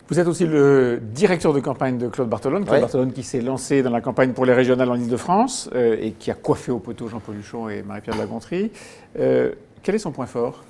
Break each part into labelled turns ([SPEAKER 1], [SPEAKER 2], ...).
[SPEAKER 1] Vous êtes aussi le directeur de campagne de Claude Barthelone. Claude Barthelone qui s'est lancé dans la campagne pour les régionales en Ile-de-France et qui a coiffé au poteau Jean-Paul Huchon et Marie-Pierre de la Gontrie. Quel est son point fort?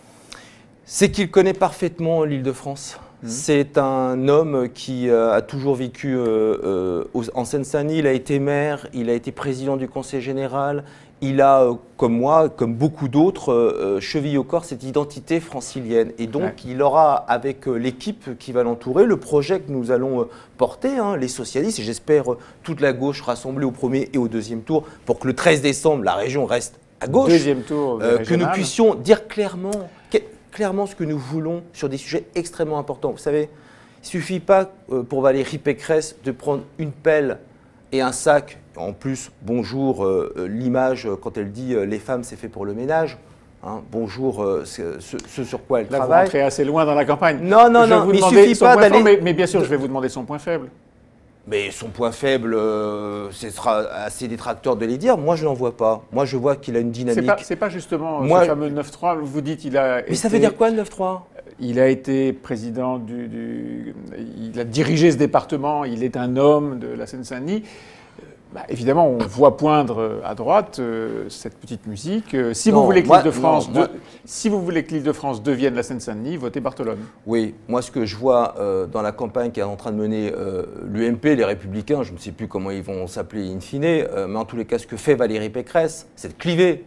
[SPEAKER 2] C'est qu'il connaît parfaitement l'Île-de-France. C'est un homme qui a toujours vécu en Seine-Saint-Denis. Il a été maire, il a été président du conseil général. Il a, comme moi, comme beaucoup d'autres, chevillé au corps cette identité francilienne. Et donc, il aura, avec l'équipe qui va l'entourer, le projet que nous allons porter, les socialistes, et j'espère toute la gauche rassemblée au premier et au deuxième tour, pour que le 13 décembre, la région reste à gauche.
[SPEAKER 1] Deuxième tour
[SPEAKER 2] que nous puissions dire clairement ce que nous voulons sur des sujets extrêmement importants. Vous savez, il ne suffit pas pour Valérie Pécresse de prendre une pelle et un sac. En plus, bonjour, l'image quand elle dit « les femmes, c'est fait pour le ménage ». Bonjour, ce sur quoi elle travaille.
[SPEAKER 1] Vous rentrez assez loin dans la campagne.
[SPEAKER 2] Non, mais il ne suffit pas d'aller…
[SPEAKER 1] Mais bien sûr, je vais vous demander son point faible.
[SPEAKER 2] Mais son point faible, ce sera assez détracteur de les dire. Moi, je n'en vois pas. Moi, je vois qu'il a une dynamique.
[SPEAKER 1] C'est pas justement ce fameux 9-3. Vous dites qu'il a.
[SPEAKER 2] Mais ça veut dire quoi, le 9-3 ?
[SPEAKER 1] Il a été président il a dirigé ce département. Il est un homme de la Seine-Saint-Denis. Évidemment, on voit poindre à droite cette petite musique. Si vous voulez que l'Île-de-France devienne la Seine-Saint-Denis, votez Barthelone.
[SPEAKER 2] Oui, moi ce que je vois dans la campagne qu'est en train de mener l'UMP, les Républicains, je ne sais plus comment ils vont s'appeler in fine, mais en tous les cas ce que fait Valérie Pécresse, c'est de cliver.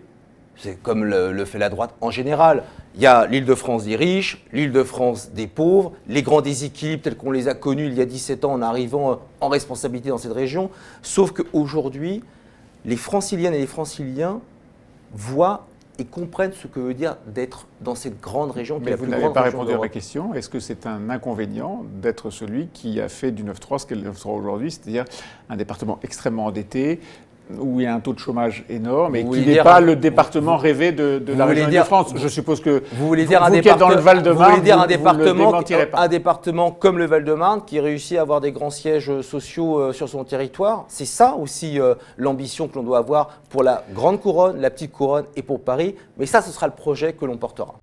[SPEAKER 2] C'est comme le fait la droite en général. Il y a l'Île-de-France des riches, l'Île-de-France des pauvres, les grands déséquilibres tels qu'on les a connus il y a 17 ans en arrivant en responsabilité dans cette région. Sauf qu'aujourd'hui, les Franciliennes et les Franciliens voient et comprennent ce que veut dire d'être dans cette grande région.
[SPEAKER 1] Mais vous n'avez pas répondu à ma question. Est-ce que c'est un inconvénient d'être celui qui a fait du 9-3 ce qu'est le 9-3 aujourd'hui, c'est-à-dire un département extrêmement endetté, où il y a un taux de chômage énorme et qui n'est pas le département rêvé de la région de France. Je suppose que
[SPEAKER 2] vous voulez dire un département comme le Val-de-Marne qui réussit à avoir des grands sièges sociaux sur son territoire. C'est ça aussi l'ambition que l'on doit avoir pour la grande couronne, la petite couronne et pour Paris. Mais ça, ce sera le projet que l'on portera.